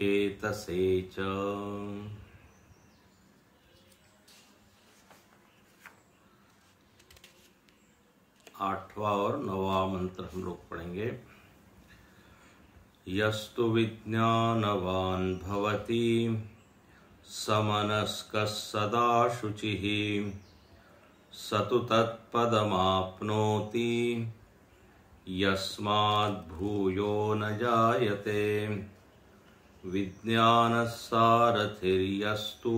चेतसे च। 8वां और 9वां मंत्र हम लोग पढ़ेंगे। यस्तु विज्ञानवान् भवति समनस्कः सदा शुचिः स तु तत्पदमाप्नोति यस्माद् भूयो न जायते। विज्ञानस्सारथिर्यस्तु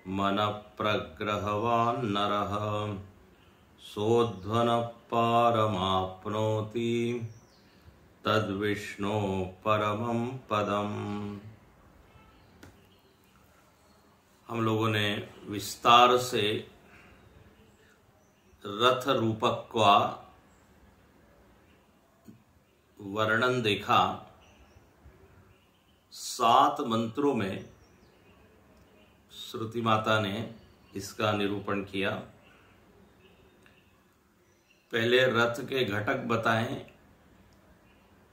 मनः प्रग्रहवान् नरः सोऽध्वनः पारमाप्नोति तद्विष्णो परमं पदम्। हम लोगों ने विस्तार से रथ रूपक का वर्णन देखा। 7 मंत्रों में श्रुति माता ने इसका निरूपण किया। पहले रथ के घटक बताएं,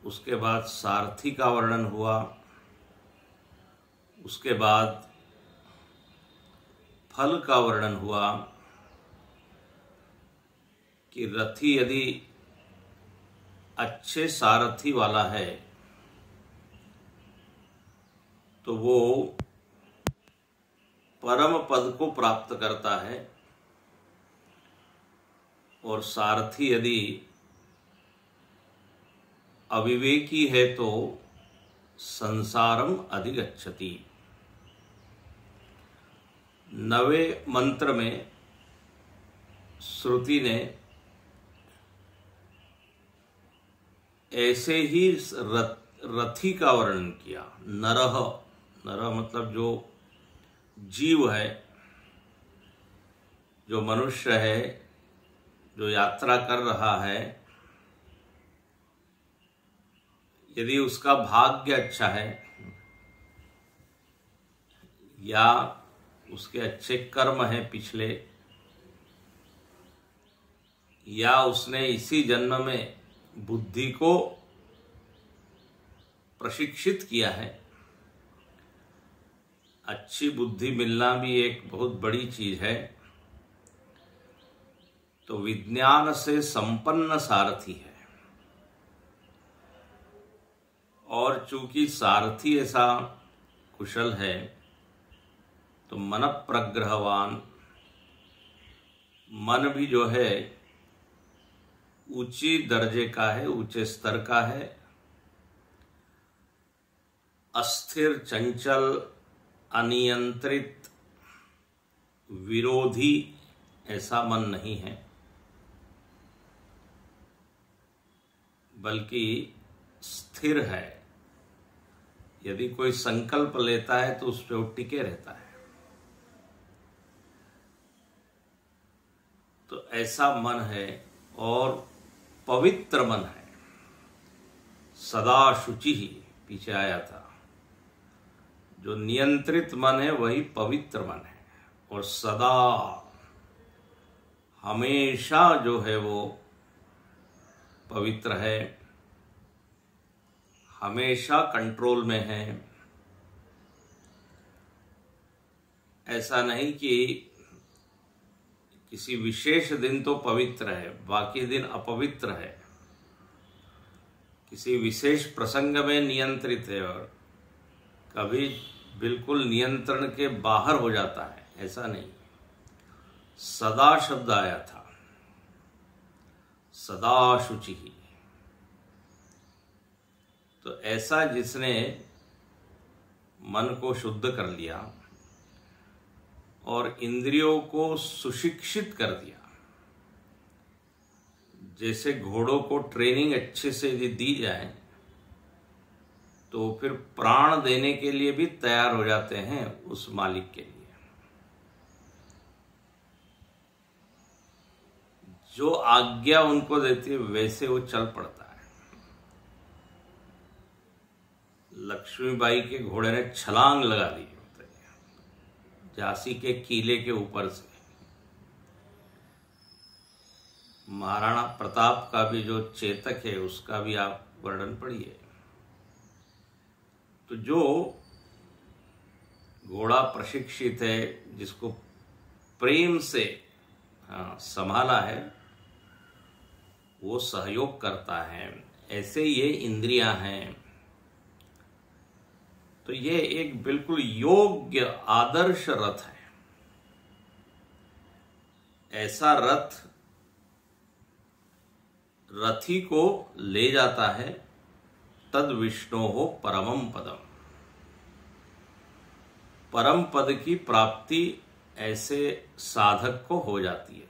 उसके बाद सारथी का वर्णन हुआ, उसके बाद फल का वर्णन हुआ कि रथी यदि अच्छे सारथी वाला है तो वो परम पद को प्राप्त करता है, और सारथी यदि अविवेकी है तो संसारम अधिगच्छति। 9वें मंत्र में श्रुति ने ऐसे ही रथी का वर्णन किया। नरह, नरह मतलब जो जीव है, जो मनुष्य है, जो यात्रा कर रहा है, यदि उसका भाग्य अच्छा है या उसके अच्छे कर्म हैं पिछले, या उसने इसी जन्म में बुद्धि को प्रशिक्षित किया है। अच्छी बुद्धि मिलना भी एक बहुत बड़ी चीज है। तो विज्ञान से संपन्न सारथी है, और चूंकि सारथी ऐसा कुशल है तो मन प्रग्रहवान, मन भी जो है ऊंची दर्जे का है, ऊंचे स्तर का है। अस्थिर, चंचल, अनियंत्रित, विरोधी ऐसा मन नहीं है, बल्कि स्थिर है। यदि कोई संकल्प लेता है तो उस पर वो टिके रहता है। तो ऐसा मन है, और पवित्र मन है। सदा शुचि ही पीछे आया था। जो नियंत्रित मन है वही पवित्र मन है, और सदा हमेशा जो है वो पवित्र है, हमेशा कंट्रोल में है। ऐसा नहीं कि किसी विशेष दिन तो पवित्र है, बाकी दिन अपवित्र है। किसी विशेष प्रसंग में नियंत्रित है और कभी बिल्कुल नियंत्रण के बाहर हो जाता है, ऐसा नहीं। सदा शब्द आया था, सदा शुचि ही। तो ऐसा जिसने मन को शुद्ध कर लिया और इंद्रियों को सुशिक्षित कर दिया, जैसे घोड़ों को ट्रेनिंग अच्छे से यदि दी जाए तो फिर प्राण देने के लिए भी तैयार हो जाते हैं उस मालिक के लिए। जो आज्ञा उनको देती है वैसे वो चल पड़ता है। लक्ष्मीबाई के घोड़े ने छलांग लगा दी झांसी के किले के ऊपर से। महाराणा प्रताप का भी जो चेतक है उसका भी आप वर्णन पढ़िए। तो जो घोड़ा प्रशिक्षित है, जिसको प्रेम से संभाला है, वो सहयोग करता है। ऐसे ये इंद्रियां हैं। तो ये एक बिल्कुल योग्य आदर्श रथ है। ऐसा रथ रथी को ले जाता है तद विष्णोः परमं पदम। परम पद की प्राप्ति ऐसे साधक को हो जाती है।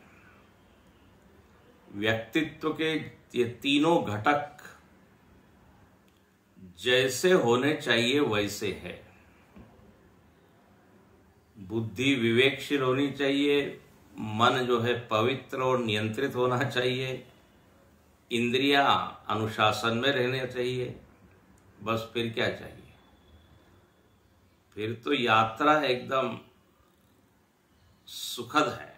व्यक्तित्व के ये तीनों घटक जैसे होने चाहिए वैसे है। बुद्धि विवेकशील होनी चाहिए, मन जो है पवित्र और नियंत्रित होना चाहिए, इंद्रियां अनुशासन में रहने चाहिए। बस फिर क्या चाहिए? फिर तो यात्रा एकदम सुखद है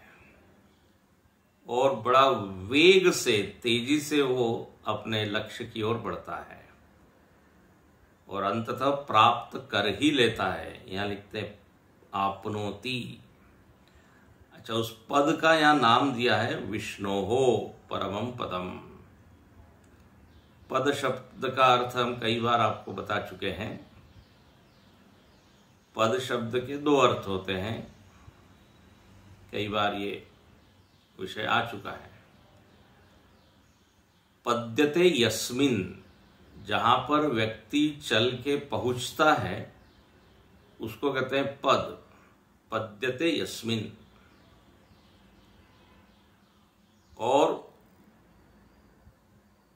और बड़ा वेग से, तेजी से वो अपने लक्ष्य की ओर बढ़ता है और अंततः प्राप्त कर ही लेता है। यहां लिखते हैं आपनोति। अच्छा, उस पद का यहां नाम दिया है विष्णोः परमं पदम। पद शब्द का अर्थ हम कई बार आपको बता चुके हैं। पद शब्द के दो अर्थ होते हैं, कई बार ये विषय आ चुका है। पद्यते यस्मिन, जहां पर व्यक्ति चल के पहुंचता है उसको कहते हैं पद। पद्यते यस्मिन। और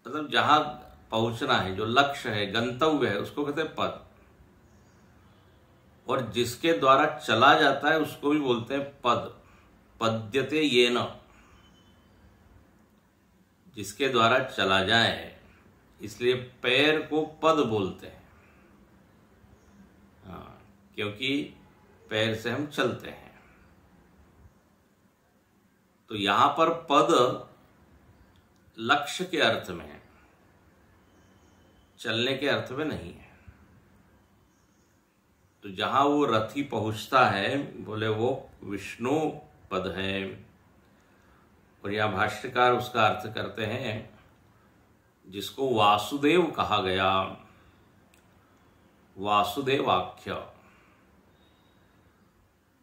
मतलब जहां पहुंचना है, जो लक्ष्य है, गंतव्य है, उसको कहते हैं पद। और जिसके द्वारा चला जाता है उसको भी बोलते हैं पद। पद्यते येन, जिसके द्वारा चला जाए, इसलिए पैर को पद बोलते हैं। क्योंकि पैर से हम चलते हैं। तो यहां पर पद लक्ष्य के अर्थ में है, चलने के अर्थ में नहीं है। तो जहां वो रथी पहुंचता है, बोले वो विष्णु पद है। और यह भाष्यकार उसका अर्थ करते हैं जिसको वासुदेव कहा गया, वासुदेवाख्य।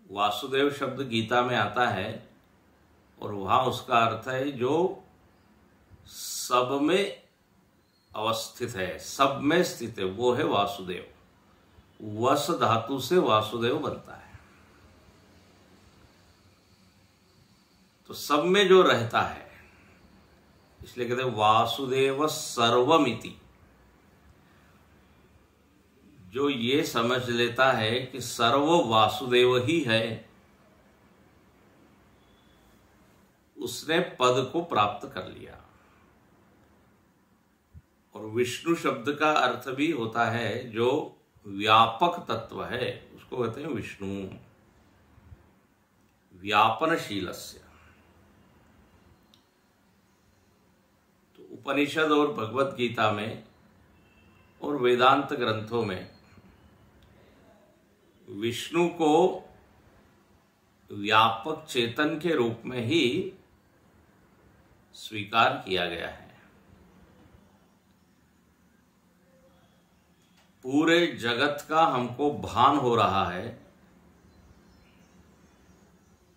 वासुदेव शब्द गीता में आता है और वहां उसका अर्थ है जो सब में अवस्थित है, सब में स्थित है, वो है वासुदेव। वस धातु से वासुदेव बनता है। तो सब में जो रहता है, इसलिए कहते हैं वासुदेव सर्वमिति। जो ये समझ लेता है कि सर्व वासुदेव ही है, उसने पद को प्राप्त कर लिया। और विष्णु शब्द का अर्थ भी होता है जो व्यापक तत्व है, उसको कहते हैं विष्णु। व्यापनशीलस्य। तो उपनिषद और भगवत गीता में और वेदांत ग्रंथों में विष्णु को व्यापक चेतन के रूप में ही स्वीकार किया गया है। पूरे जगत का हमको भान हो रहा है।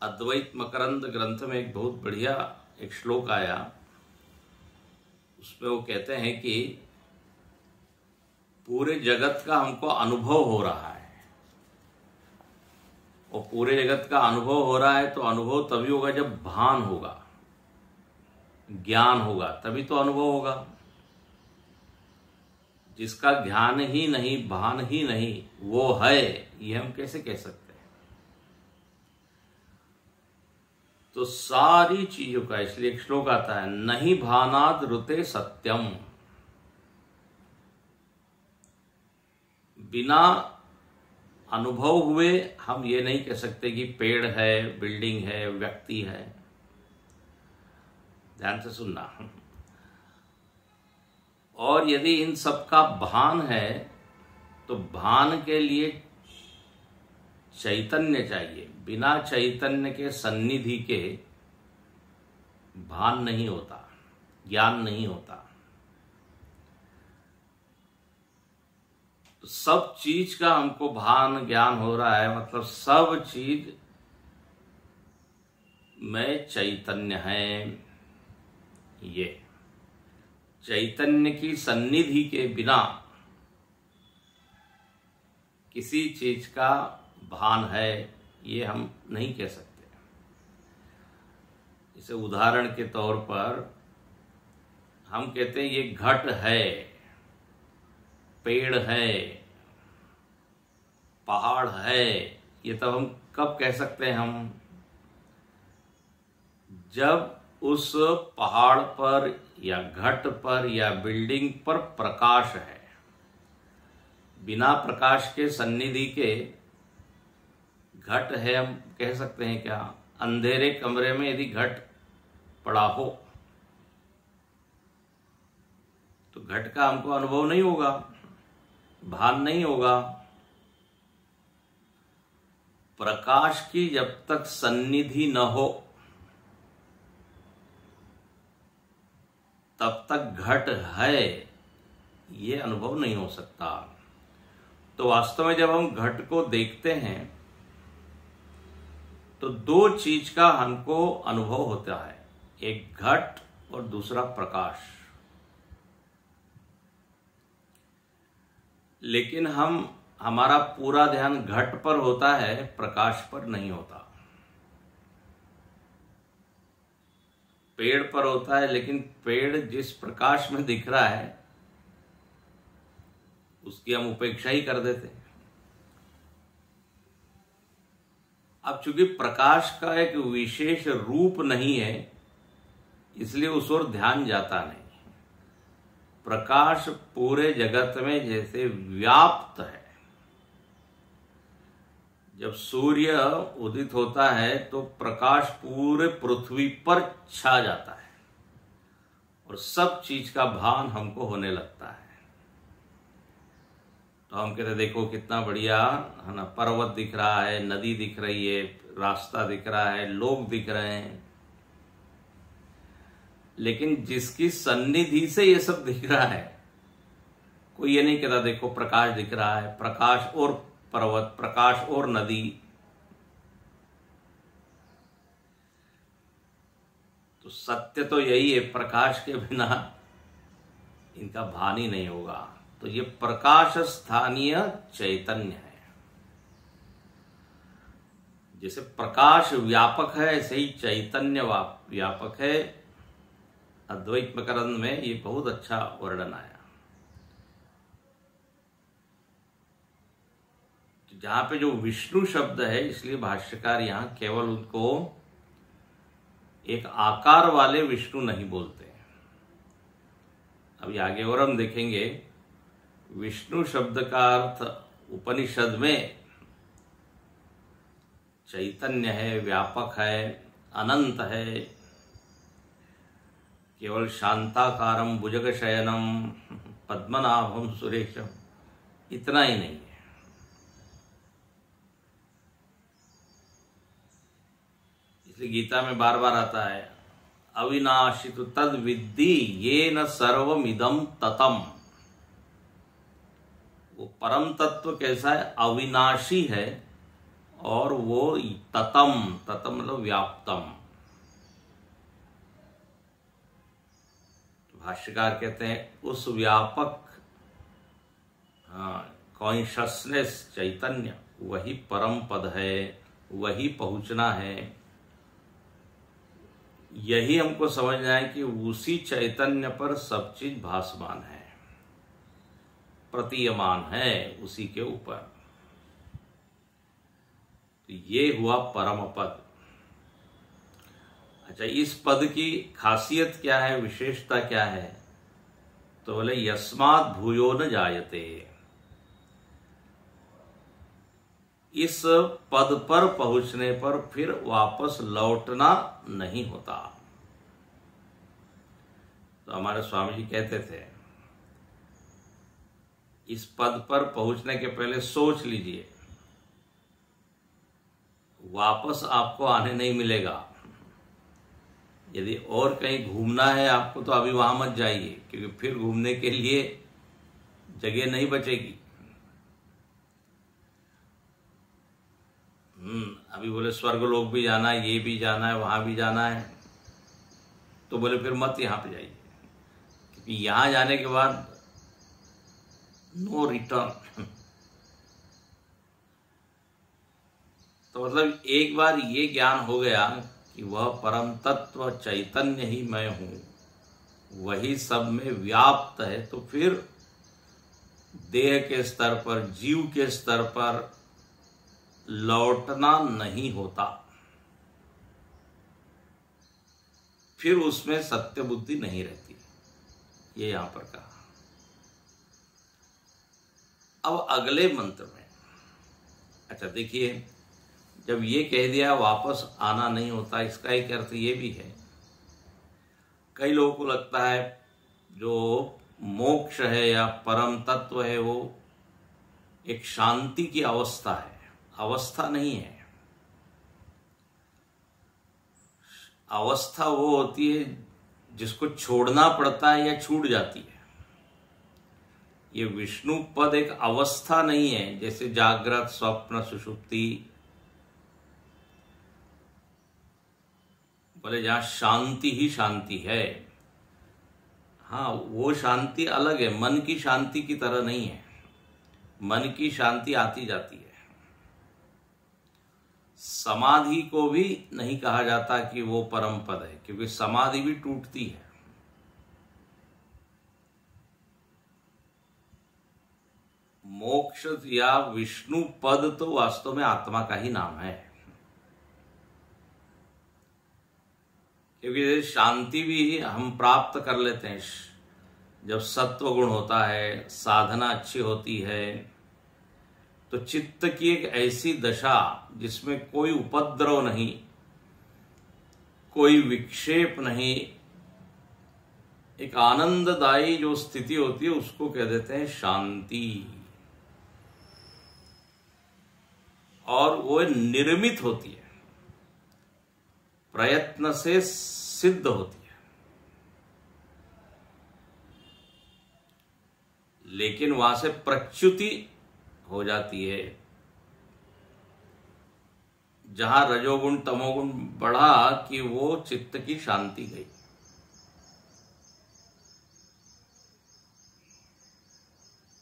अद्वैत मकरंद ग्रंथ में एक बहुत बढ़िया एक श्लोक आया, उसमें वो कहते हैं कि पूरे जगत का हमको अनुभव हो रहा है। और पूरे जगत का अनुभव हो रहा है तो अनुभव तभी होगा जब भान होगा, ज्ञान होगा, तभी तो अनुभव होगा। जिसका ज्ञान ही नहीं, भान ही नहीं, वो है, ये हम कैसे कह सकते हैं? तो सारी चीजों का, इसलिए एक श्लोक आता है, नहीं भानाद ऋते सत्यम। बिना अनुभव हुए हम ये नहीं कह सकते कि पेड़ है, बिल्डिंग है, व्यक्ति है। ध्यान से सुनना। और यदि इन सब का भान है तो भान के लिए चैतन्य चाहिए। बिना चैतन्य के सन्निधि के भान नहीं होता, ज्ञान नहीं होता। तो सब चीज का हमको भान ज्ञान हो रहा है, मतलब सब चीज में चैतन्य है। ये चैतन्य की सन्निधि के बिना किसी चीज का भान है ये हम नहीं कह सकते। इसे उदाहरण के तौर पर हम कहते हैं ये घट है, पेड़ है, पहाड़ है। ये तब हम कब कह सकते हैं? हम जब उस पहाड़ पर या घट पर या बिल्डिंग पर प्रकाश है। बिना प्रकाश के सन्निधि के घट है हम कह सकते हैं क्या? अंधेरे कमरे में यदि घट पड़ा हो तो घट का हमको अनुभव नहीं होगा, भान नहीं होगा। प्रकाश की जब तक सन्निधि न हो तब तक घट है ये अनुभव नहीं हो सकता। तो वास्तव में जब हम घट को देखते हैं तो दो चीज का हमको अनुभव होता है, एक घट और दूसरा प्रकाश। लेकिन हमारा पूरा ध्यान घट पर होता है, प्रकाश पर नहीं होता। पेड़ पर होता है, लेकिन पेड़ जिस प्रकाश में दिख रहा है उसकी हम उपेक्षा ही कर देते हैं। अब चूंकि प्रकाश का एक विशेष रूप नहीं है इसलिए उस ओर ध्यान जाता नहीं। प्रकाश पूरे जगत में जैसे व्याप्त है। जब सूर्य उदित होता है तो प्रकाश पूरे पृथ्वी पर छा जाता है और सब चीज का भान हमको होने लगता है। तो हम कहते देखो कितना बढ़िया है ना, पर्वत दिख रहा है, नदी दिख रही है, रास्ता दिख रहा है, लोग दिख रहे हैं। लेकिन जिसकी सन्निधि से ये सब दिख रहा है, कोई ये नहीं कहता देखो प्रकाश दिख रहा है, प्रकाश और पर्वत, प्रकाश और नदी। तो सत्य तो यही है, प्रकाश के बिना इनका भान ही नहीं होगा। तो ये प्रकाश स्थानीय चैतन्य है। जैसे प्रकाश व्यापक है ऐसे ही चैतन्य व्यापक है। अद्वैत मकरंद में ये बहुत अच्छा वर्णन आया। जहां पे जो विष्णु शब्द है, इसलिए भाष्यकार यहां केवल उनको एक आकार वाले विष्णु नहीं बोलते। अभी आगे और हम देखेंगे विष्णु शब्द का अर्थ उपनिषद में चैतन्य है, व्यापक है, अनंत है। केवल शांताकारम भुजगशयनम पद्मनाभम सुरेशम इतना ही नहीं है। इसलिए गीता में बार बार आता है अविनाशी तो तद विद्धि ये न सर्वमिदं ततम। वो परम तत्व कैसा है? अविनाशी है और वो ततम, ततम मतलब व्याप्तम। भाष्यकार कहते हैं उस व्यापक कॉन्शियसनेस चैतन्य वही परम पद है, वही पहुंचना है। यही हमको समझना है कि उसी चैतन्य पर सब चीज भासमान है, प्रतीयमान है उसी के ऊपर। तो ये हुआ परम पद। अच्छा, इस पद की खासियत क्या है, विशेषता क्या है? तो बोले यस्मात् भूयो न जायते। इस पद पर पहुंचने पर फिर वापस लौटना नहीं होता। तो हमारे स्वामी जी कहते थे इस पद पर पहुंचने के पहले सोच लीजिए, वापस आपको आने नहीं मिलेगा। यदि और कहीं घूमना है आपको तो अभी वहां मत जाइए, क्योंकि फिर घूमने के लिए जगह नहीं बचेगी। अभी बोले स्वर्ग लोक भी जाना है, ये भी जाना है, वहां भी जाना है, तो बोले फिर मत यहां पे जाइए, क्योंकि यहां जाने के बाद नो रिटर्न। तो मतलब एक बार ये ज्ञान हो गया कि वह परम तत्व चैतन्य ही मैं हूं, वही सब में व्याप्त है, तो फिर देह के स्तर पर, जीव के स्तर पर लौटना नहीं होता। फिर उसमें सत्य बुद्धि नहीं रहती, ये यहां पर कहा। अब अगले मंत्र में, अच्छा देखिए, जब ये कह दिया वापस आना नहीं होता, इसका एक अर्थ ये भी है, कई लोगों को लगता है जो मोक्ष है या परम तत्व है वो एक शांति की अवस्था है। अवस्था नहीं है, अवस्था वो होती है जिसको छोड़ना पड़ता है या छूट जाती है। ये विष्णु पद एक अवस्था नहीं है, जैसे जागृत, स्वप्न, सुषुप्ति, बोले जहां शांति ही शांति है। हाँ, वो शांति अलग है, मन की शांति की तरह नहीं है। मन की शांति आती जाती है। समाधि को भी नहीं कहा जाता कि वो परम पद है, क्योंकि समाधि भी टूटती है। मोक्ष या विष्णु पद तो वास्तव में आत्मा का ही नाम है, क्योंकि शांति भी हम प्राप्त कर लेते हैं जब सत्व गुण होता है, साधना अच्छी होती है, तो चित्त की एक ऐसी दशा जिसमें कोई उपद्रव नहीं, कोई विक्षेप नहीं, एक आनंददायी जो स्थिति होती है उसको कह देते हैं शांति। और वो निर्मित होती है, प्रयत्न से सिद्ध होती है, लेकिन वहां से प्रच्युति हो जाती है। जहां रजोगुण तमोगुण बढ़ा कि वो चित्त की शांति गई।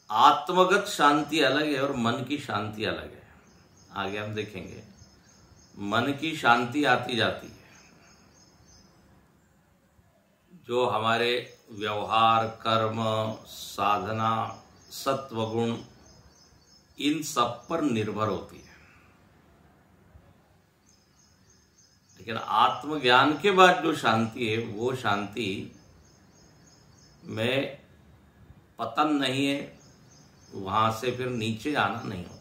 आत्मगत शांति अलग है और मन की शांति अलग है। आगे हम देखेंगे, मन की शांति आती जाती है, जो हमारे व्यवहार, कर्म, साधना, सत्वगुण, इन सब पर निर्भर होती है। लेकिन आत्मज्ञान के बाद जो शांति है, वो शांति में पतन नहीं है, वहां से फिर नीचे आना नहीं होता।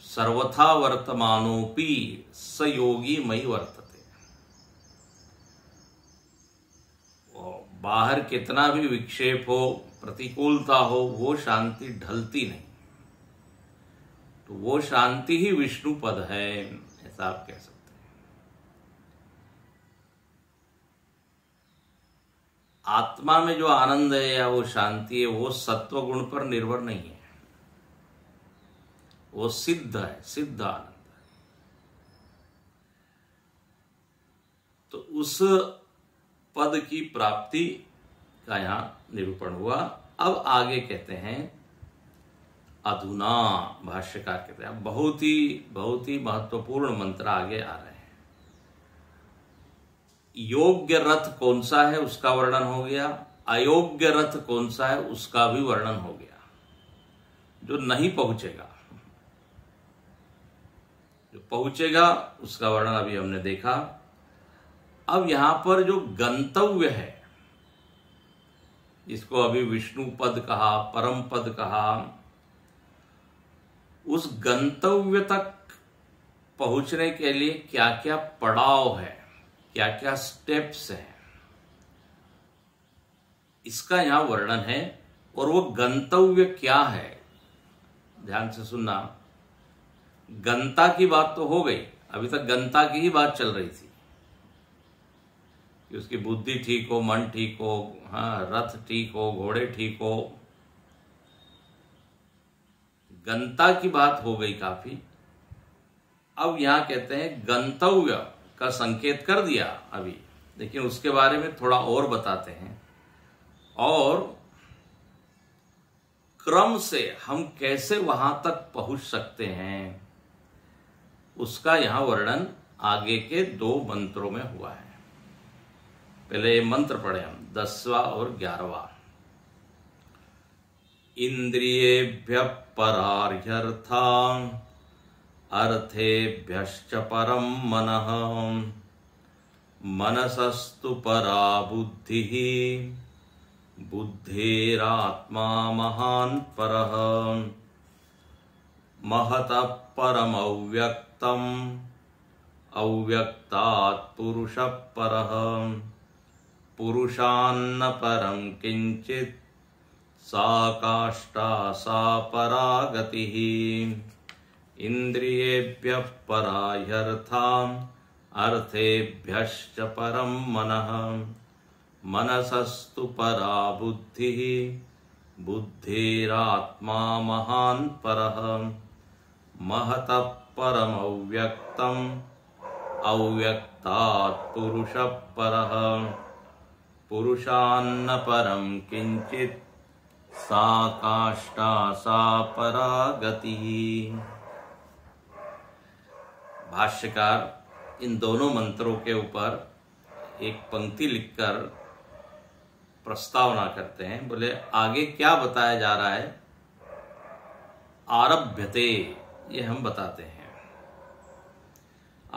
सर्वथा वर्तमानोपि स योगी मयि वर्तते। बाहर कितना भी विक्षेप हो, प्रतिकूलता हो, वो शांति ढलती नहीं। तो वो शांति ही विष्णु पद है, ऐसा आप कह सकते हैं। आत्मा में जो आनंद है या वो शांति है, वो सत्व गुण पर निर्भर नहीं है, वो सिद्ध है, सिद्ध आनंद है। तो उस पद की प्राप्ति का यहां निरूपण हुआ। अब आगे कहते हैं अधुना, भाष्यकार कहते हैं बहुत ही महत्वपूर्ण मंत्र आगे आ रहे हैं। योग्य रथ कौन सा है उसका वर्णन हो गया, अयोग्य रथ कौन सा है उसका भी वर्णन हो गया। जो नहीं पहुंचेगा, जो पहुंचेगा उसका वर्णन अभी हमने देखा। अब यहां पर जो गंतव्य है, इसको अभी विष्णु पद कहा, परम पद कहा, उस गंतव्य तक पहुंचने के लिए क्या क्या पड़ाव है, क्या क्या स्टेप्स हैं, इसका यहां वर्णन है। और वो गंतव्य क्या है, ध्यान से सुनना। गंता की बात तो हो गई, अभी तक गंता की ही बात चल रही थी कि उसकी बुद्धि ठीक हो, मन ठीक हो, हाँ, रथ ठीक हो, घोड़े ठीक हो, गंता की बात हो गई काफी। अब यहां कहते हैं गंतव्य का संकेत कर दिया अभी, लेकिन उसके बारे में थोड़ा और बताते हैं, और क्रम से हम कैसे वहां तक पहुंच सकते हैं उसका यहां वर्णन आगे के 2 मंत्रों में हुआ है। पहले ये मंत्र पढ़े हम, 10वां और 11वां। इंद्रियेभ्यः परार्यर्था अर्थेभ्यश्च परं मनः मनसस्तु परा बुद्धिः बुद्धेरात्मा महान् परः महतः परमव्यक्तम् अव्यक्तात् पुरुषः परः पुरुषान्न परं किंचित् सा काष्ठा सा परा गतिः इंद्रियेभ्यः परा ह्यर्थाः अर्थेभ्यश्च परं मनः मनसस्तु परा बुद्धिः बुद्धिरात्मा महान् परः महतः परमव्यक्तम् अव्यक्तात् पुरुषः परः पुरुषान्न परं किंचित् सा काष्ठा सा परा गतिः। भाष्यकार इन दोनों मंत्रों के ऊपर एक पंक्ति लिखकर प्रस्तावना करते हैं। बोले आगे क्या बताया जा रहा है, आरभ्यते, ये हम बताते हैं।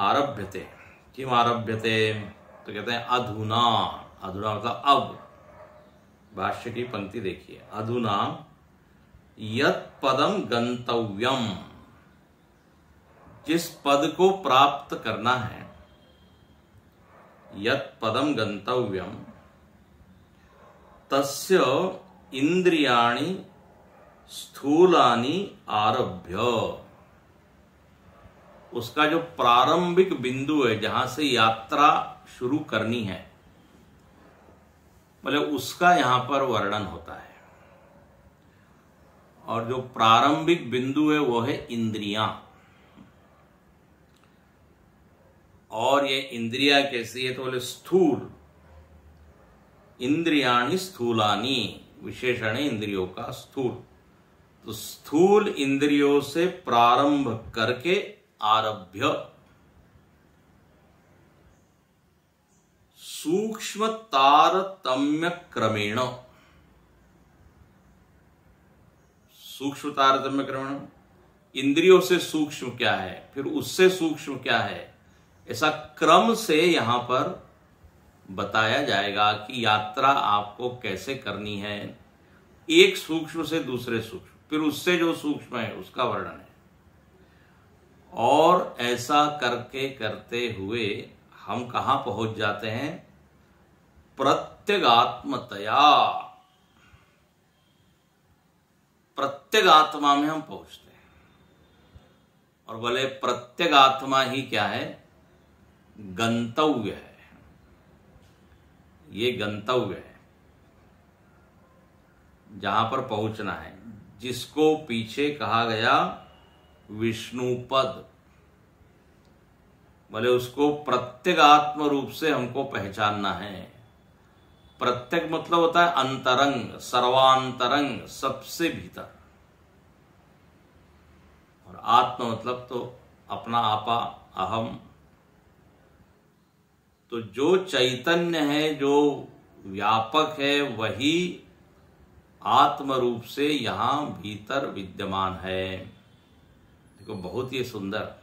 आरभ्यते, क्यों आरभ्यते, तो कहते हैं अधुना, अधुना मतलब अब। भाष्य की पंक्ति देखिए, अधुना यत् पदम गंतव्यम, जिस पद को प्राप्त करना है, यत् पदम गंतव्यम तस्य इंद्रियाणि स्थूलानि आरभ्य, उसका जो प्रारंभिक बिंदु है जहां से यात्रा शुरू करनी है, मतलब उसका यहां पर वर्णन होता है। और जो प्रारंभिक बिंदु है वो है इंद्रियां। और ये इंद्रिया कैसी है, तो बोले स्थूल, इंद्रियाणि स्थूलानि, विशेषण है इंद्रियों का स्थूल। तो स्थूल इंद्रियों से प्रारंभ करके आरभ्य सूक्ष्म तारतम्य क्रमेण, सूक्ष्म तारतम्य क्रमेण, इंद्रियों से सूक्ष्म क्या है, फिर उससे सूक्ष्म क्या है, ऐसा क्रम से यहां पर बताया जाएगा कि यात्रा आपको कैसे करनी है, एक सूक्ष्म से दूसरे सूक्ष्म, फिर उससे जो सूक्ष्म है उसका वर्णन है। और ऐसा करके करते हुए हम कहां पहुंच जाते हैं, प्रत्यगात्मतया, प्रत्यगात्मा में हम पहुंचते हैं। और बोले प्रत्यगात्मा ही क्या है, गंतव्य है, ये गंतव्य है जहां पर पहुंचना है, जिसको पीछे कहा गया विष्णु पद। बोले उसको प्रत्यगात्म रूप से हमको पहचानना है। प्रत्यक मतलब होता है अंतरंग, सर्वांतरंग, सबसे भीतर। और आत्म मतलब तो अपना आपा, अहम। तो जो चैतन्य है, जो व्यापक है, वही आत्म रूप से यहां भीतर विद्यमान है। देखो बहुत ही सुंदर,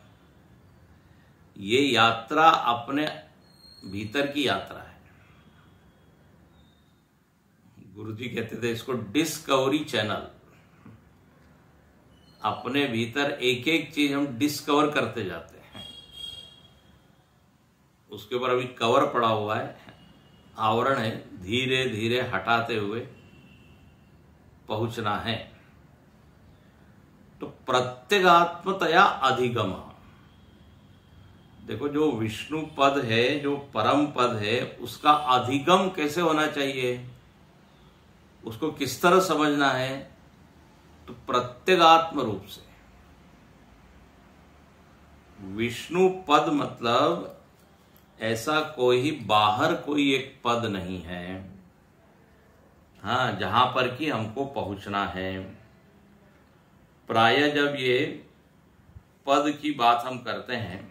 ये यात्रा अपने भीतर की यात्रा है। गुरु जी कहते थे इसको डिस्कवरी चैनल। अपने भीतर एक एक चीज हम डिस्कवर करते जाते हैं। उसके ऊपर अभी कवर पड़ा हुआ है, आवरण है, धीरे धीरे हटाते हुए पहुंचना है। तो प्रत्यगात्मतया अधिगम, देखो जो विष्णु पद है, जो परम पद है, उसका अधिगम कैसे होना चाहिए, उसको किस तरह समझना है, तो प्रत्यगात्म रूप से। विष्णु पद मतलब ऐसा कोई बाहर कोई एक पद नहीं है, हाँ, जहां पर कि हमको पहुंचना है। प्राय जब ये पद की बात हम करते हैं,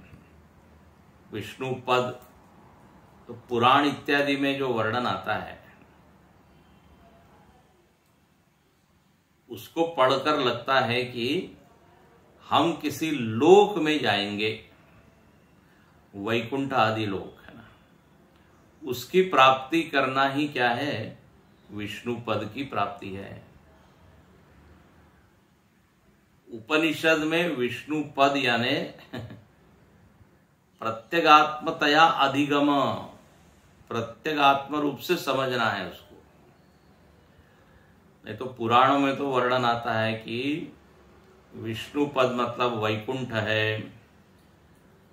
विष्णु पद, तो पुराण इत्यादि में जो वर्णन आता है उसको पढ़कर लगता है कि हम किसी लोक में जाएंगे, वैकुंठ आदि लोक है ना, उसकी प्राप्ति करना ही क्या है, विष्णु पद की प्राप्ति है। उपनिषद में विष्णु पद यानी प्रत्यगात्मतया अधिगम, प्रत्यगात्म रूप से समझना है उसको। नहीं तो पुराणों में तो वर्णन आता है कि विष्णु पद मतलब वैकुंठ है,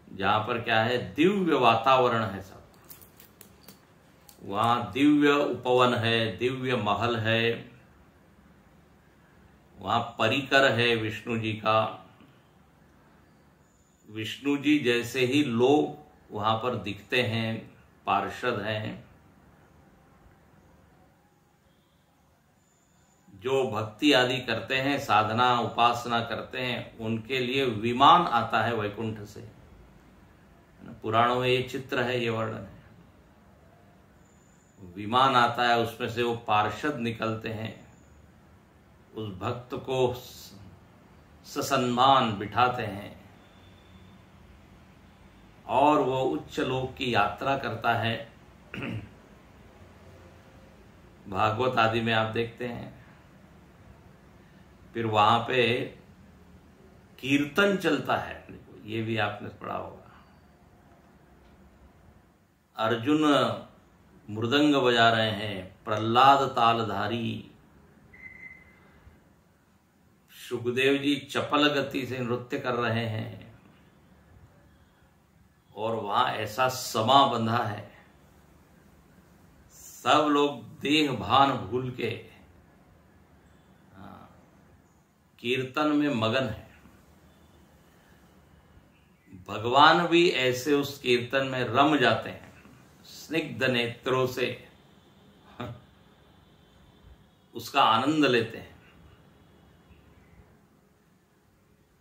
जहां पर क्या है, दिव्य वातावरण है, सब वहां दिव्य उपवन है, दिव्य महल है, वहां परिकर है विष्णु जी का, विष्णु जी जैसे ही लोग वहां पर दिखते हैं, पार्षद हैं, जो भक्ति आदि करते हैं, साधना उपासना करते हैं, उनके लिए विमान आता है वैकुंठ से। पुराणों में ये चित्र है, ये वर्णन है, विमान आता है, उसमें से वो पार्षद निकलते हैं, उस भक्त को ससम्मान बिठाते हैं और वो उच्च लोक की यात्रा करता है। भागवत आदि में आप देखते हैं, फिर वहां पे कीर्तन चलता है, ये भी आपने पढ़ा होगा। अर्जुन मृदंग बजा रहे हैं, प्रहलाद तालधारी, सुखदेव जी चपल गति से नृत्य कर रहे हैं, और वहां ऐसा समा बंधा है, सब लोग देह भान भूल के कीर्तन में मगन है। भगवान भी ऐसे उस कीर्तन में रम जाते हैं, स्निग्ध नेत्रों से उसका आनंद लेते हैं।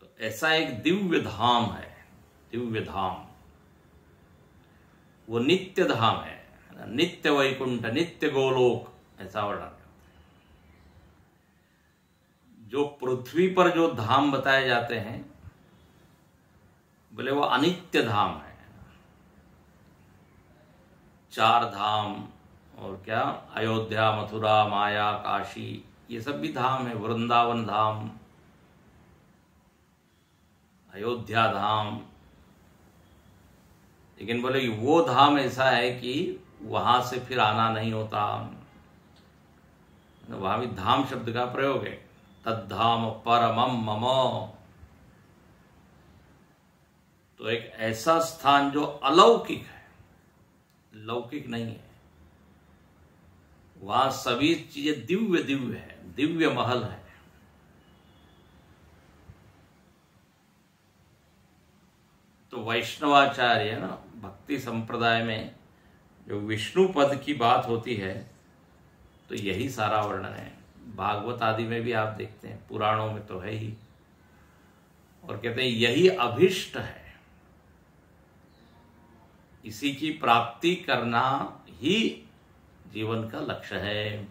तो ऐसा एक दिव्य धाम है, दिव्य धाम, वो नित्य धाम है, नित्य वैकुंठ, नित्य गोलोक, ऐसा वर्णन। जो पृथ्वी पर जो धाम बताए जाते हैं, बोले वो अनित्य धाम है। 4 धाम और क्या, अयोध्या, मथुरा, माया, काशी, ये सब भी धाम है, वृंदावन धाम, अयोध्या धाम। लेकिन बोले वो धाम ऐसा है कि वहां से फिर आना नहीं होता, वहां भी धाम शब्द का प्रयोग है, तद्धाम परमम मम। तो एक ऐसा स्थान जो अलौकिक है, लौकिक नहीं है, वहां सभी चीजें दिव्य दिव्य है, दिव्य महल है। तो वैष्णवाचार्य ना, भक्ति संप्रदाय में जो विष्णु पद की बात होती है, तो यही सारा वर्णन है। भागवत आदि में भी आप देखते हैं, पुराणों में तो है ही, और कहते हैं यही अभिष्ट है, इसी की प्राप्ति करना ही जीवन का लक्ष्य है।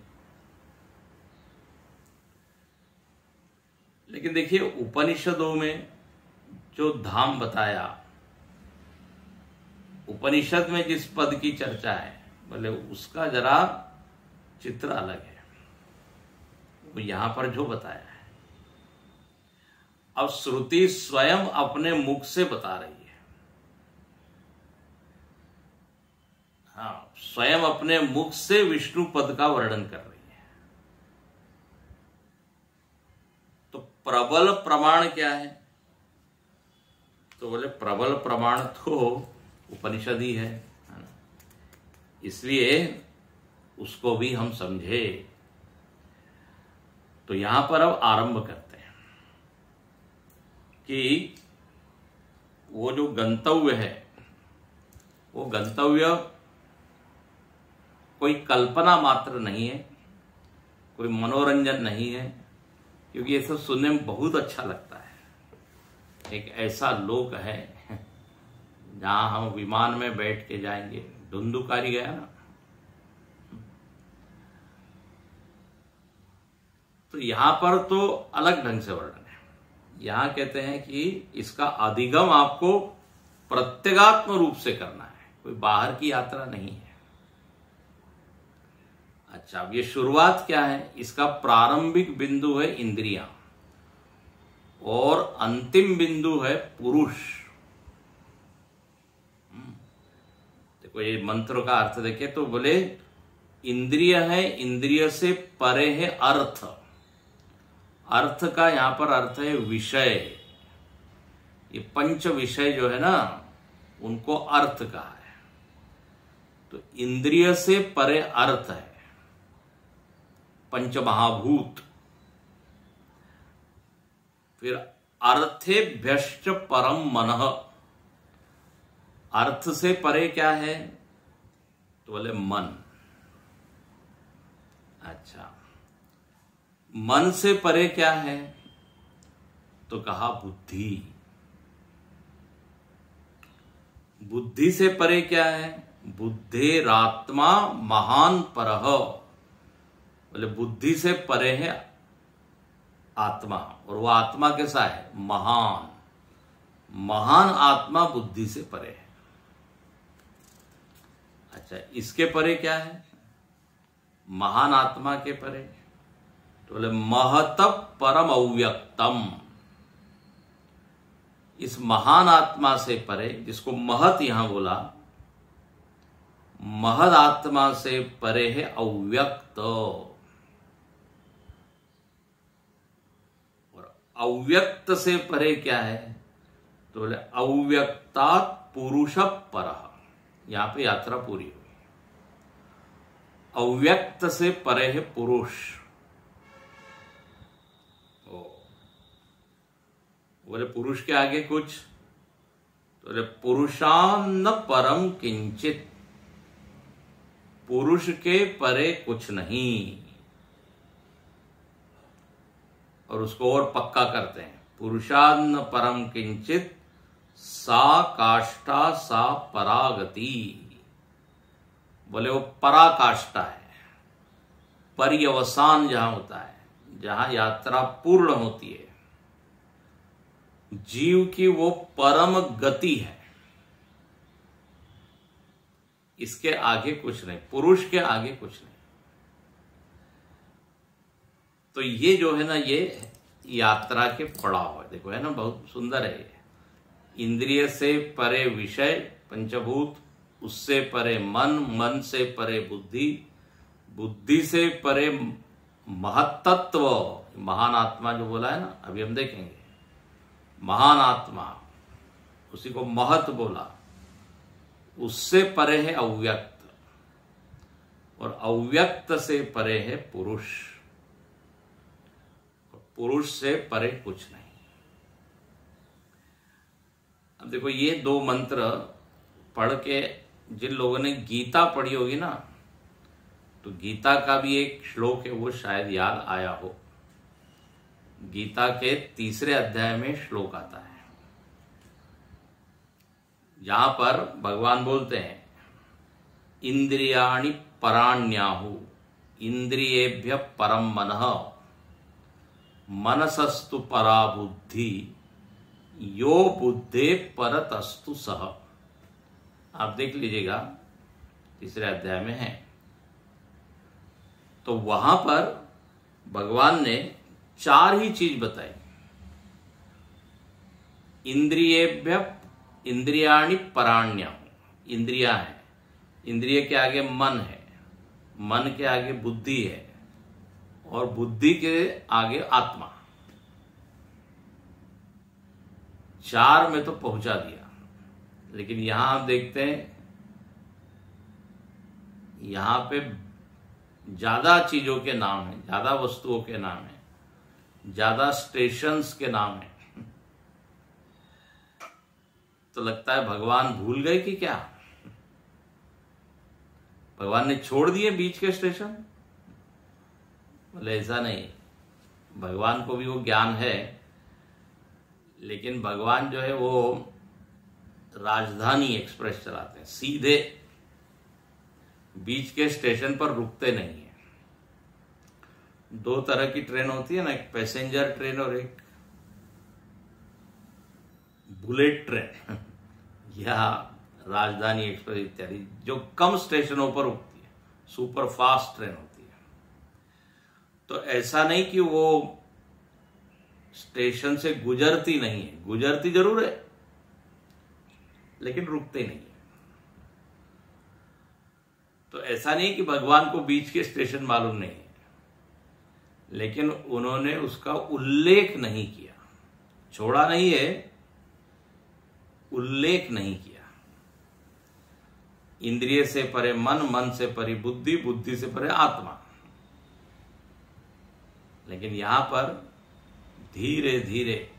लेकिन देखिए, उपनिषदों में जो धाम बताया, उपनिषद में जिस पद की चर्चा है, बोले उसका जरा चित्र अलग है, वो यहां पर जो बताया है। अब श्रुति स्वयं अपने मुख से बता रही है, हाँ, स्वयं अपने मुख से विष्णु पद का वर्णन कर रही है। प्रबल प्रमाण क्या है? तो बोले प्रबल प्रमाण तो उपनिषद ही है ना? इसलिए उसको भी हम समझे। तो यहां पर अब आरंभ करते हैं कि वो जो गंतव्य है, वो गंतव्य कोई कल्पना मात्र नहीं है, कोई मनोरंजन नहीं है, क्योंकि ये सब सुनने में बहुत अच्छा लगता है। एक ऐसा लोक है जहां हम विमान में बैठ के जाएंगे। धुंधुकारी गया ना, तो यहां पर तो अलग ढंग से वर्णन है। यहां कहते हैं कि इसका अधिगम आपको प्रत्यगात्म रूप से करना है, कोई बाहर की यात्रा नहीं है। अच्छा, अब ये शुरुआत क्या है? इसका प्रारंभिक बिंदु है इंद्रियां और अंतिम बिंदु है पुरुष। देखो ये मंत्र का अर्थ देखे तो बोले इंद्रिय है, इंद्रिय से परे है अर्थ। अर्थ का यहां पर अर्थ है विषय। ये पंच विषय जो है ना, उनको अर्थ कहा है। तो इंद्रिय से परे अर्थ है, पंच महाभूत। फिर अर्थेभ्यश्च परम मनः। अर्थ से परे क्या है? तो बोले मन। अच्छा, मन से परे क्या है? तो कहा बुद्धि। बुद्धि से परे क्या है? बुद्धेरात्मा महान परः। बोले बुद्धि से परे है आत्मा, और वो आत्मा कैसा है? महान। महान आत्मा बुद्धि से परे है। अच्छा, इसके परे क्या है? महान आत्मा के परे तो बोले महत परम अव्यक्तम। इस महान आत्मा से परे, जिसको महत यहां बोला, महद आत्मा से परे है अव्यक्त। और अव्यक्त से परे क्या है? तो बोले अव्यक्तात् पुरुष परः। यहां पे यात्रा पूरी हुई। अव्यक्त से परे है पुरुष। बोले पुरुष के आगे कुछ? तो बोले पुरुषान्न परम किंचित। पुरुष के परे कुछ नहीं। और उसको और पक्का करते हैं, पुरुषान्न परम किंचित सा काष्ठा सा परागति। बोले वो पराकाष्ठा है, पर्यवसान जहां होता है, जहां यात्रा पूर्ण होती है। जीव की वो परम गति है। इसके आगे कुछ नहीं, पुरुष के आगे कुछ नहीं। तो ये जो है ना, ये यात्रा के पड़ाव है। देखो है ना, बहुत सुंदर है ये। इंद्रिय से परे विषय पंचभूत, उससे परे मन, मन से परे बुद्धि, बुद्धि से परे महत्तत्व, महान आत्मा जो बोला है ना, अभी हम देखेंगे। महान आत्मा, उसी को महत बोला। उससे परे है अव्यक्त, और अव्यक्त से परे है पुरुष। पुरुष से परे कुछ नहीं। अब देखो ये दो मंत्र पढ़ के जिन लोगों ने गीता पढ़ी होगी ना, तो गीता का भी एक श्लोक है, वो शायद याद आया हो। गीता के 3 अध्याय में श्लोक आता है, जहां पर भगवान बोलते हैं इंद्रियाणि पराण्याहु इंद्रियेभ्य परम मनः मनसस्तु परा बुद्धि यो बुद्धे परतस्तु सह। आप देख लीजिएगा, 3 अध्याय में है। तो वहां पर भगवान ने 4 ही चीज बताई। इंद्रियेभ्य, इंद्रियाणि पराण्याहु, इंद्रिया है, इंद्रिय के आगे मन है, मन के आगे बुद्धि है, और बुद्धि के आगे आत्मा। 4 में तो पहुंचा दिया, लेकिन यहां आप देखते हैं यहां पे ज्यादा चीजों के नाम है, ज्यादा वस्तुओं के नाम है, ज्यादा स्टेशंस के नाम है। तो लगता है भगवान भूल गए कि क्या? भगवान ने छोड़ दिए बीच के स्टेशन? बोले ऐसा नहीं, भगवान को भी वो ज्ञान है, लेकिन भगवान जो है वो राजधानी एक्सप्रेस चलाते हैं, सीधे बीच के स्टेशन पर रुकते नहीं है। 2 तरह की ट्रेन होती है ना, एक पैसेंजर ट्रेन और एक बुलेट ट्रेन या राजधानी एक्सप्रेस इत्यादि, जो कम स्टेशनों पर रुकती है, सुपर फास्ट ट्रेन होती है। तो ऐसा नहीं कि वो स्टेशन से गुजरती नहीं है, गुजरती जरूर है लेकिन रुकते नहीं है। तो ऐसा नहीं कि भगवान को बीच के स्टेशन मालूम नहीं है, लेकिन उन्होंने उसका उल्लेख नहीं किया। छोड़ा नहीं है, उल्लेख नहीं किया। इंद्रिय से परे मन, मन से परे बुद्धि, बुद्धि से परे आत्मा। लेकिन यहां पर धीरे धीरे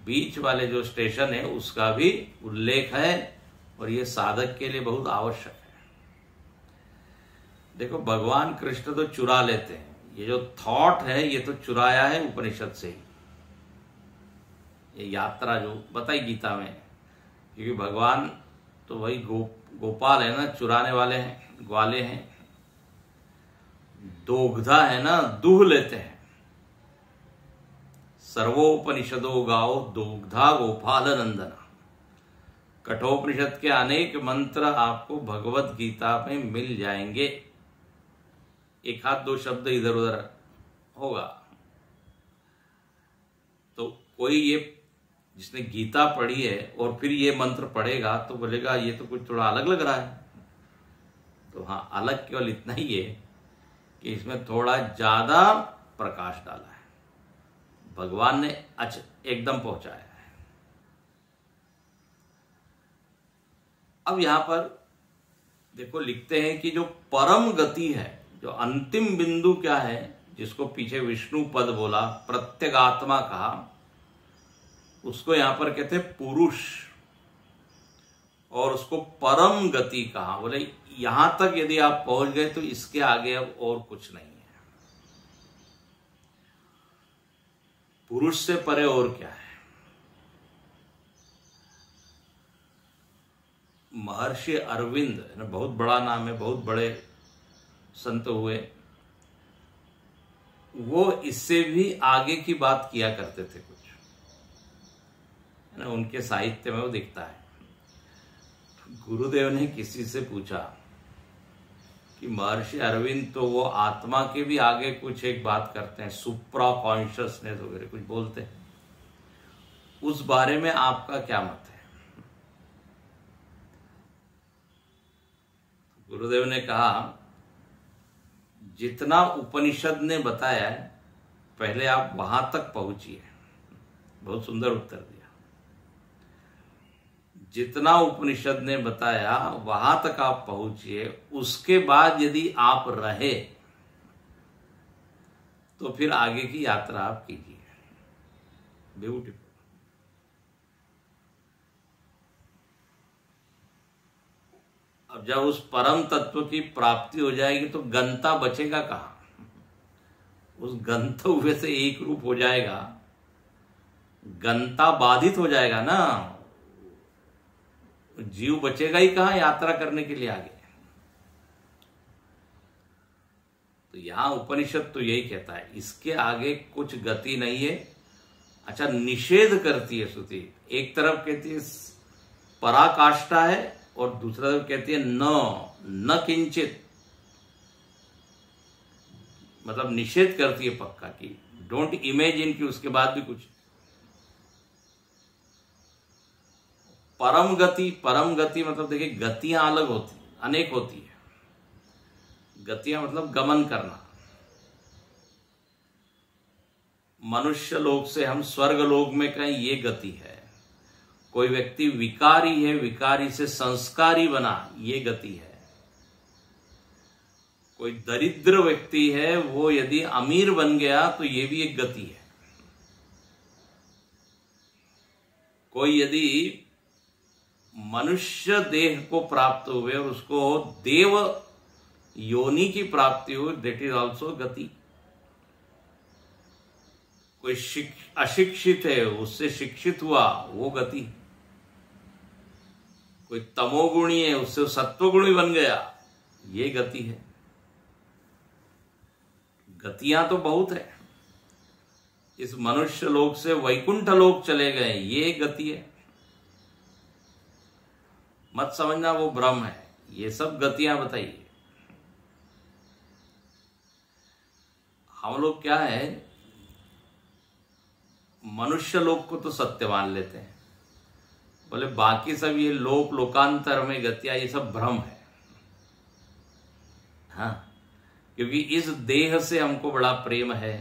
बीच वाले जो स्टेशन है उसका भी उल्लेख है, और यह साधक के लिए बहुत आवश्यक है। देखो, भगवान कृष्ण तो चुरा लेते हैं, ये जो थॉट है ये तो चुराया है उपनिषद से ही। ये यात्रा जो बताई गीता में, क्योंकि भगवान तो वही गोपाल है ना, चुराने वाले हैं, ग्वाले हैं। दोग्धा है ना, दूह लेते हैं। सर्वोपनिषदो गाओ दोग्धा गोपाल नंदना। कठोपनिषद के अनेक मंत्र आपको भगवत गीता में मिल जाएंगे। 1-2 शब्द इधर उधर होगा। तो कोई ये जिसने गीता पढ़ी है और फिर ये मंत्र पढ़ेगा तो बोलेगा ये तो कुछ थोड़ा अलग लग रहा है। तो हाँ, अलग केवल इतना ही है कि इसमें थोड़ा ज्यादा प्रकाश डाला है। भगवान ने एकदम पहुंचाया है। अब यहां पर देखो, लिखते हैं कि जो परम गति है, जो अंतिम बिंदु क्या है, जिसको पीछे विष्णु पद बोला, प्रत्यगात्मा कहा, उसको यहां पर कहते हैं पुरुष, और उसको परम गति कहा। बोले यहां तक यदि आप पहुंच गए तो इसके आगे अब और कुछ नहीं है। पुरुष से परे और क्या है? महर्षि अरविंद, बहुत बड़ा नाम है, बहुत बड़े संत हुए, वो इससे भी आगे की बात किया करते थे कुछ, है ना। उनके साहित्य में वो दिखता है। गुरुदेव ने किसी से पूछा कि महर्षि अरविंद तो वो आत्मा के भी आगे कुछ एक बात करते हैं, सुप्रा कॉन्शियसनेस वगैरह कुछ बोलते हैं, उस बारे में आपका क्या मत है? गुरुदेव ने कहा, जितना उपनिषद ने बताया है पहले आप वहां तक पहुंचिए। बहुत सुंदर उत्तर दिया। जितना उपनिषद ने बताया वहां तक आप पहुंचिए, उसके बाद यदि आप रहे तो फिर आगे की यात्रा आप कीजिए। ब्यूटीफुल। अब जब उस परम तत्व की प्राप्ति हो जाएगी तो गंता बचेगा कहां? उस गंतव्य से एक रूप हो जाएगा, गंता बाधित हो जाएगा ना, जीव बचेगा ही कहां यात्रा करने के लिए आगे। तो यहां उपनिषद तो यही कहता है, इसके आगे कुछ गति नहीं है। अच्छा, निषेध करती है श्रुति। एक तरफ कहती है पराकाष्ठा है और दूसरा तरफ कहती है न किंचित, मतलब निषेध करती है पक्का कि डोंट इमेजिन कि उसके बाद भी कुछ। परम गति मतलब देखिए, गतियां अलग होती, अनेक होती है। गतियां मतलब गमन करना। मनुष्य लोक से हम स्वर्ग लोक में कहें, ये गति है। कोई व्यक्ति विकारी है, विकारी से संस्कारी बना, ये गति है। कोई दरिद्र व्यक्ति है, वो यदि अमीर बन गया तो ये भी एक गति है। कोई यदि मनुष्य देह को प्राप्त हुए और उसको देव योनि की प्राप्ति हुई, दैट इज ऑल्सो गति। कोई अशिक्षित है, उससे शिक्षित हुआ, वो गति। कोई तमोगुणी है, उससे सत्वगुणी बन गया, ये गति है। गतियां तो बहुत है। इस मनुष्य लोक से वैकुंठ लोक चले गए, ये गति है। मत समझना वो भ्रम है, ये सब गतियां बताइए। हम लोग क्या है, मनुष्य लोक को तो सत्य मान लेते हैं, बोले बाकी सब ये लोक लोकांतर में गतियां, ये सब भ्रम है। हाँ, क्योंकि इस देह से हमको बड़ा प्रेम है,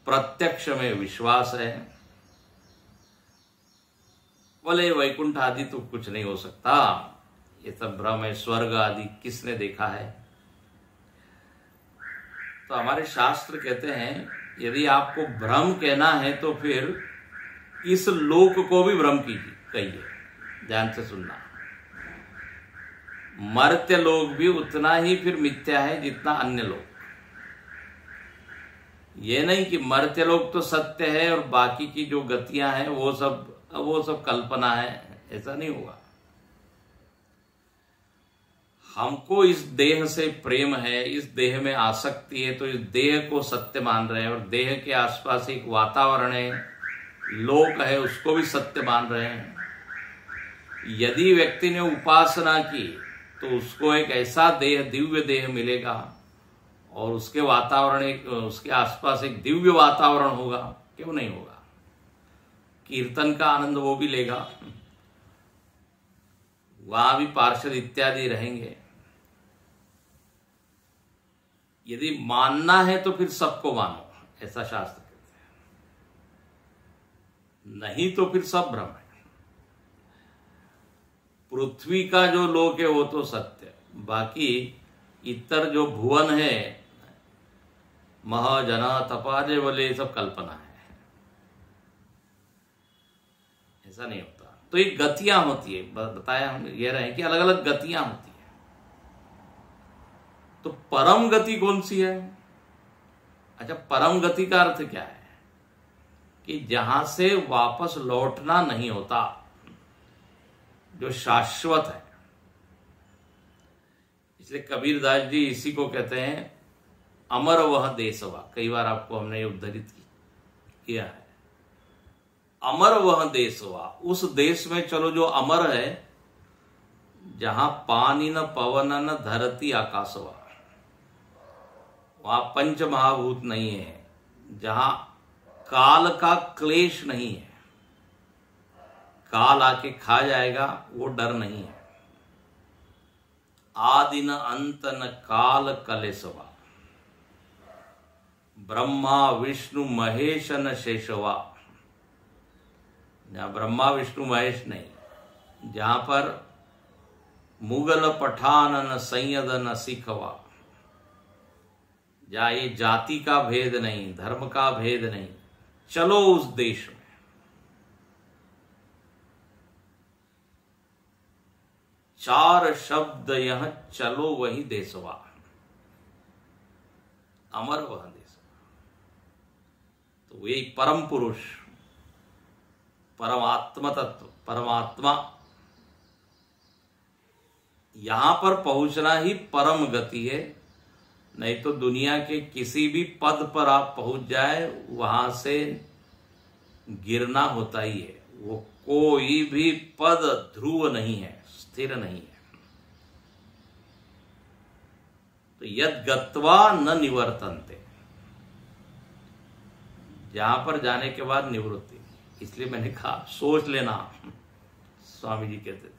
प्रत्यक्ष में विश्वास है। बोले वैकुंठ आदि तो कुछ नहीं हो सकता, ये सब भ्रम है, स्वर्ग आदि किसने देखा है। तो हमारे शास्त्र कहते हैं यदि आपको भ्रम कहना है तो फिर इस लोक को भी भ्रम कीजिए, कहिए, ध्यान से सुनना। मर्त्य लोक भी उतना ही फिर मिथ्या है जितना अन्य लोक। ये नहीं कि मर्त्य लोक तो सत्य है और बाकी की जो गतियां हैं वो सब कल्पना है, ऐसा नहीं होगा। हमको इस देह से प्रेम है, इस देह में आसक्ति है, तो इस देह को सत्य मान रहे हैं और देह के आसपास एक वातावरण है, लोक है, उसको भी सत्य मान रहे हैं। यदि व्यक्ति ने उपासना की तो उसको एक ऐसा देह, दिव्य देह मिलेगा और उसके वातावरण, उसके आसपास एक दिव्य वातावरण होगा, क्यों नहीं होगा। कीर्तन का आनंद वो भी लेगा, वहां भी पार्षद इत्यादि रहेंगे। यदि मानना है तो फिर सबको मानो, ऐसा शास्त्र कहते हैं, नहीं तो फिर सब भ्रम है। पृथ्वी का जो लोक है वो तो सत्य, बाकी इतर जो भुवन है, महाजना तपाजे बोले, ये सब कल्पना है, ऐसा नहीं होता। तो ये गतियां होती है, बताया हम ये रहे कि अलग अलग गतियां होती है। तो परम गति कौन सी है? अच्छा, परम गति का अर्थ क्या है? कि जहां से वापस लौटना नहीं होता, जो शाश्वत है। इसलिए कबीरदास जी इसी को कहते हैं अमर वह देशवा। कई बार आपको हमने उद्धृत किया है, अमर वह देशवा। उस देश में चलो जो अमर है, जहां पानी न पवन न धरती आकाशवा, वहां पंच महाभूत नहीं है, जहां काल का क्लेश नहीं है, काल आके खा जाएगा वो डर नहीं है। आदि न अंत न काल कलेशवा, ब्रह्मा विष्णु महेश न शेषवा। जहां ब्रह्मा विष्णु महेश नहीं, जहां पर मुगल पठान न सैयद न सिखवा, जहां ये जाति का भेद नहीं, धर्म का भेद नहीं, चलो उस देश में। चार शब्द यह चलो वही देशवा, अमर वह देशवा। तो यही परम पुरुष, परमात्मा तत्व, परमात्मा, यहां पर पहुंचना ही परम गति है। नहीं तो दुनिया के किसी भी पद पर आप पहुंच जाए, वहां से गिरना होता ही है। वो कोई भी पद ध्रुव नहीं है, स्थिर नहीं है। तो यद गत्वा न निवर्तन्ते, जहां पर जाने के बाद निवृत्ति। इसलिए मैंने कहा सोच लेना, स्वामी जी कहते थे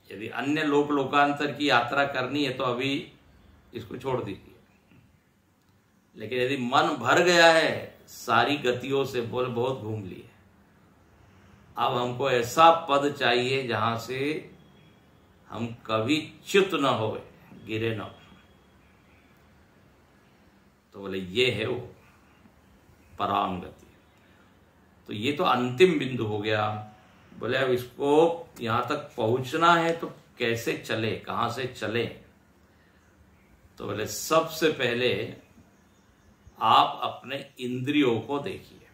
यदि अन्य लोक लोकांतर की यात्रा करनी है तो अभी इसको छोड़ दीजिए। लेकिन यदि मन भर गया है सारी गतियों से, बोल बहुत घूम लिए, अब हमको ऐसा पद चाहिए जहां से हम कभी च्युत न हो, गिरे न, तो बोले ये है वो पराम गति। तो ये तो अंतिम बिंदु हो गया। बोले अब इसको यहां तक पहुंचना है तो कैसे चले, कहां से चले? तो बोले सबसे पहले आप अपने इंद्रियों को देखिए।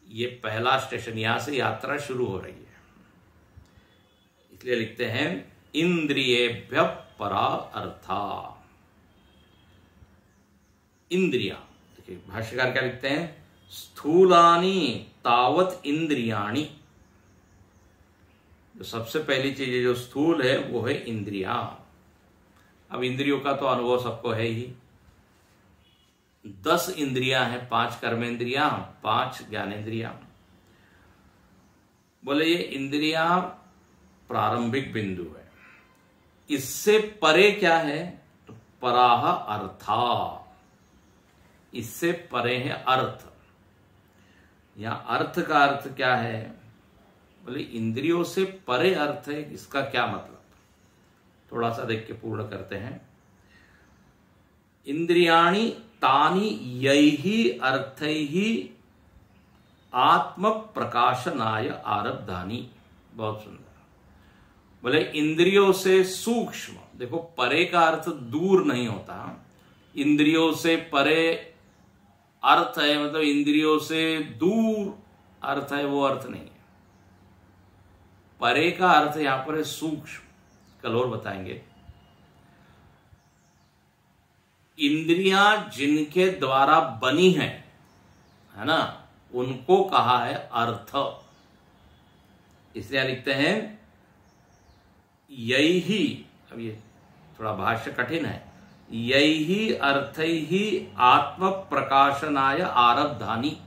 ये पहला स्टेशन, यहां से यात्रा शुरू हो रही है। इसलिए लिखते हैं इंद्रियेभ्य परा अर्था। इंद्रिया, देखिए भाष्यकार क्या लिखते हैं, स्थूलानि तावत इंद्रियाणि। जो सबसे पहली चीज है जो स्थूल है वो है इंद्रिया। अब इंद्रियों का तो अनुभव सबको है ही। 10 इंद्रियां हैं, 5 कर्मेंद्रियां, 5 ज्ञानेंद्रियां। बोले ये इंद्रियां प्रारंभिक बिंदु है। इससे परे क्या है? तो पराह अर्था, इससे परे है अर्थ। यहां अर्थ का अर्थ क्या है? बोले इंद्रियों से परे अर्थ है। इसका क्या मतलब? थोड़ा सा देख के पूर्ण करते हैं। इंद्रियाणि तानि यैहि अर्थैहि आत्म प्रकाशनाय आरब्धानि। बहुत सुंदर। बोले इंद्रियों से सूक्ष्म, देखो परे का अर्थ दूर नहीं होता। इंद्रियों से परे अर्थ है, मतलब इंद्रियों से दूर अर्थ है, वो अर्थ नहीं है। परे का अर्थ यहां पर है सूक्ष्म। कल और बताएंगे। इंद्रियां जिनके द्वारा बनी है ना, उनको कहा है अर्थ। इसलिए लिखते हैं यही, अब ये थोड़ा भाष्य कठिन है, यही अर्थैहि आत्म प्रकाशनाय आरब्धानि।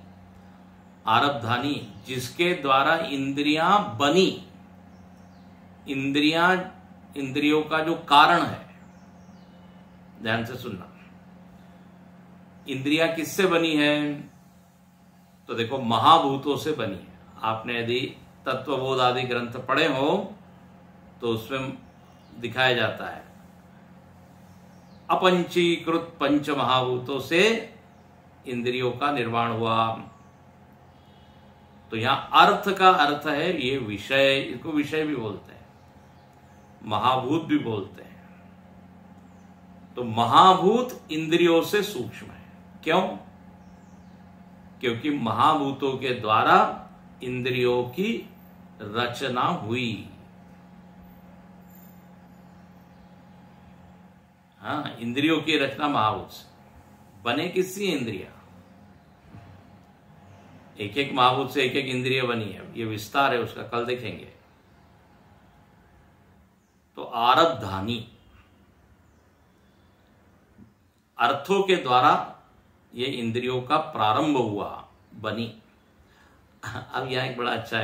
आरब्धानि जिसके द्वारा इंद्रियां बनी। इंद्रियों का जो कारण है, ध्यान से सुनना। इंद्रियां किससे बनी है? तो देखो महाभूतों से बनी है। आपने यदि तत्वबोध आदि ग्रंथ पढ़े हो तो उसमें दिखाया जाता है अपंचीकृत पंच महाभूतों से इंद्रियों का निर्माण हुआ। तो यहां अर्थ का अर्थ है ये विषय, इसको विषय भी बोलते हैं, महाभूत भी बोलते हैं। तो महाभूत इंद्रियों से सूक्ष्म है। क्यों? क्योंकि महाभूतों के द्वारा इंद्रियों की रचना हुई। हाँ, इंद्रियों की रचना महाभूत से बने। किससे? इंद्रिया। एक एक महाभूत से एक एक इंद्रिय बनी है। ये विस्तार है उसका, कल देखेंगे। तो आरब्धानि, अर्थों के द्वारा ये इंद्रियों का प्रारंभ हुआ, बनी। अब यहां एक बड़ा अच्छा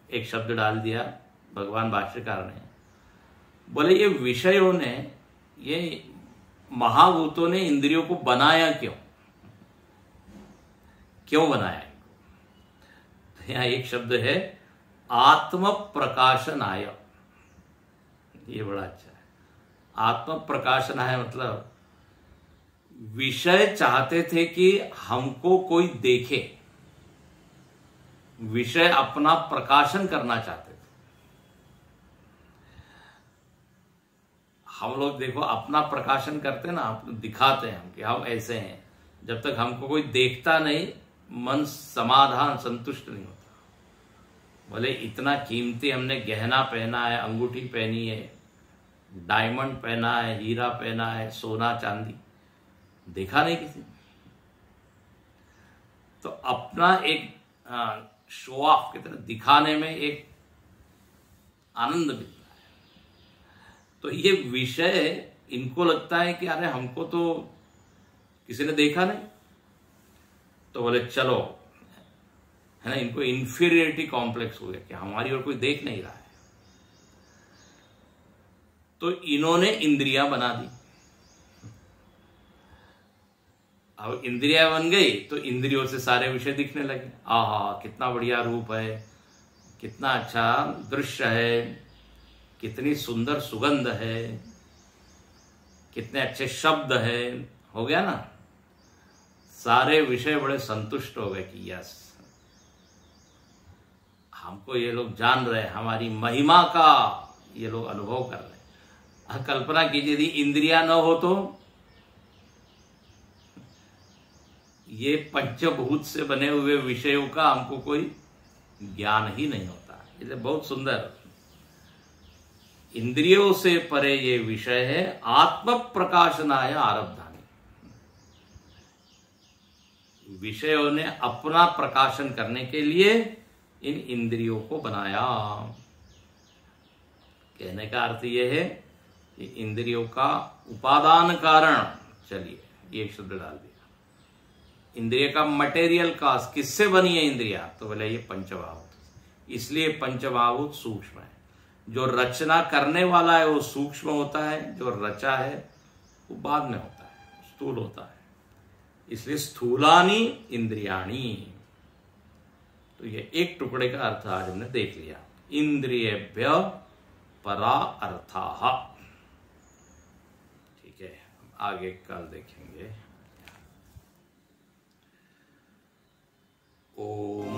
एक शब्द डाल दिया भगवान भाष्यकार ने। बोले ये विषयों ने, ये महाभूतों ने इंद्रियों को बनाया क्यों? क्यों बनाया? तो यहां एक शब्द है आत्म प्रकाशनाय। ये बड़ा अच्छा है। आत्म प्रकाशनाय मतलब विषय चाहते थे कि हमको कोई देखे, विषय अपना प्रकाशन करना चाहते थे। हम लोग देखो अपना प्रकाशन करते ना, दिखाते हैं कि हम ऐसे हैं। जब तक हमको कोई देखता नहीं, मन समाधान संतुष्ट नहीं होता। बोले इतना कीमती हमने गहना पहना है, अंगूठी पहनी है, डायमंड पहना है, हीरा पहना है, सोना चांदी, देखा नहीं किसी ने। तो अपना एक शो ऑफ की तरह दिखाने में एक आनंद मिलता है। तो ये विषय इनको लगता है कि अरे हमको तो किसी ने देखा नहीं, तो बोले चलो, है ना, इनको इंफीरियरिटी कॉम्प्लेक्स हो गया कि हमारी ओर कोई देख नहीं रहा है। तो इन्होंने इंद्रियां बना दी। अब इंद्रिया बन गई तो इंद्रियों से सारे विषय दिखने लगे। आहा, कितना बढ़िया रूप है, कितना अच्छा दृश्य है, कितनी सुंदर सुगंध है, कितने अच्छे शब्द है। हो गया ना, सारे विषय बड़े संतुष्ट हो गए कि यस, हमको ये लोग जान रहे हैं, हमारी महिमा का ये लोग अनुभव कर रहे हैं। कल्पना कीजिए यदि इंद्रिया न हो तो ये पंचभूत से बने हुए विषयों का हमको कोई ज्ञान ही नहीं होता। ये बहुत सुंदर, इंद्रियों से परे ये विषय है। आत्म प्रकाशनाय आरब्धानि, विषयों ने अपना प्रकाशन करने के लिए इन इंद्रियों को बनाया। कहने का अर्थ यह है कि इंद्रियों का उपादान कारण, चलिए ये एक शब्द डाल दिया, इंद्रिय का मटेरियल कास्ट किससे बनी है इंद्रिया, तो बोले ये पंचभावुत, इसलिए पंचभावुत सूक्ष्म है। जो रचना करने वाला है वो सूक्ष्म होता है, जो रचा है वो बाद में होता है, स्थूल होता है। इसलिए स्थूलानी इंद्रियाणी, तो ये एक टुकड़े का अर्थ आज हमने देख लिया। इंद्रियेभ्य परा अर्थाः। ठीक है, आगे कल देखेंगे। ओम